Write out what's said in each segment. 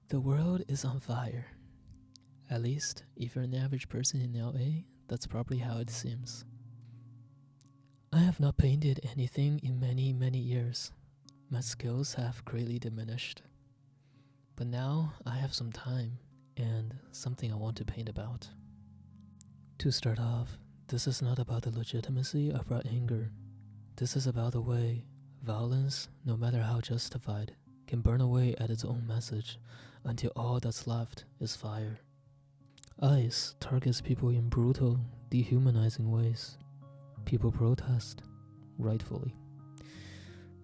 The world is on fire. At least, if you're an average person in LA, that's probably how it seems. I have not painted anything in many years. My skills have greatly diminished. But now I have some time and something I want to paint about. To start off, this is not about the legitimacy of our anger. This is about the way violence, no matter how justified, can burn away at its own message until all that's left is fire. ICE targets people in brutal, dehumanizing ways. People protest, rightfully.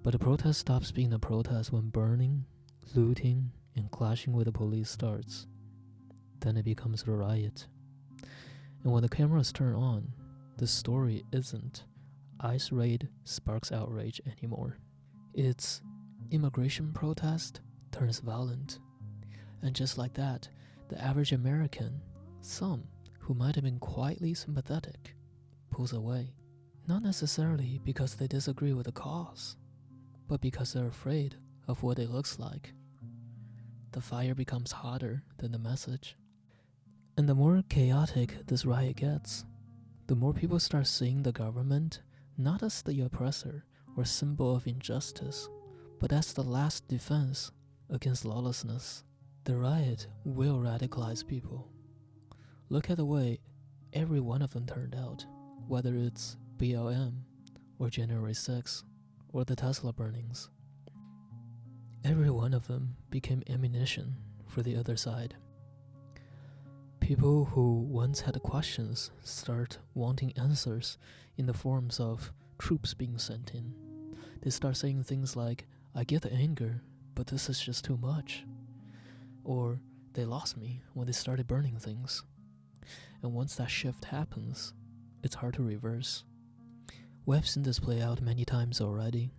But a protest stops being a protest when burning, looting, and clashing with the police starts. Then it becomes a riot. And when the cameras turn on, the story isn't ICE raid sparks outrage anymore. It's immigration protest turns violent. And just like that, the average American, some who might have been quietly sympathetic, pulls away. Not necessarily because they disagree with the cause, but because they're afraid of what it looks like. The fire becomes hotter than the message. And the more chaotic this riot gets, the more people start seeing the government not as the oppressor or symbol of injustice, but as the last defense against lawlessness. The riot will radicalize people. Look at the way every one of them turned out, whether it's BLM or January 6th or the Tesla burnings. Every one of them became ammunition for the other side. People who once had questions start wanting answers in the forms of troops being sent in. They start saying things like, I get the anger, but this is just too much. Or, they lost me when they started burning things. And once that shift happens, it's hard to reverse. We have seen this play out many times already.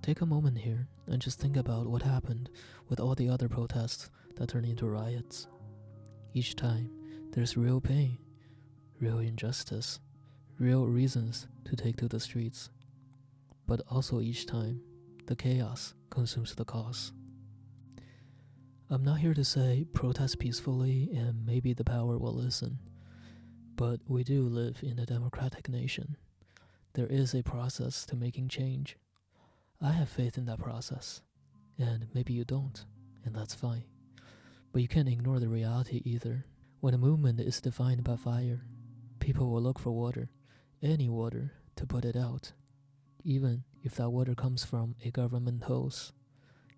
Take a moment here and just think about what happened with all the other protests that turned into riots. Each time, there's real pain, real injustice, real reasons to take to the streets. But also each time, the chaos consumes the cause. I'm not here to say protest peacefully and maybe the power will listen. But we do live in a democratic nation. There is a process to making change. I have faith in that process. And maybe you don't, and that's fine. But you can't ignore the reality either. When a movement is defined by fire, people will look for water, any water, to put it out. Even if that water comes from a government hose.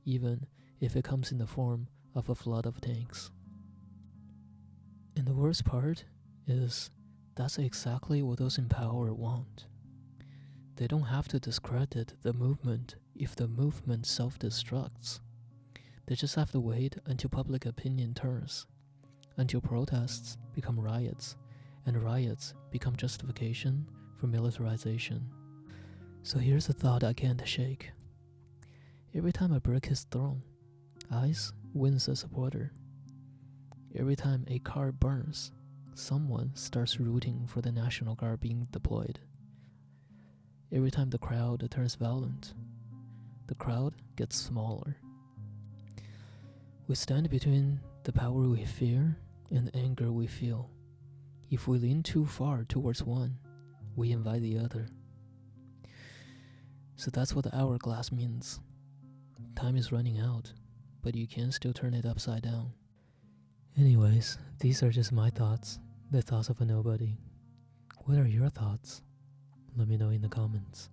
Even if it comes in the form of a flood of tanks. And the worst part is that's exactly what those in power want. They don't have to discredit the movement if the movement self-destructs. They just have to wait until public opinion turns, until protests become riots, and riots become justification for militarization. So here's a thought I can't shake. Every time a brick is thrown, ICE wins a supporter. Every time a car burns, someone starts rooting for the National Guard being deployed. Every time the crowd turns violent, the crowd gets smaller. We stand between the power we fear and the anger we feel. If we lean too far towards one, we invite the other. So that's what the hourglass means. Time is running out, but you can still turn it upside down. Anyways, these are just my thoughts, the thoughts of a nobody. What are your thoughts? Let me know in the comments.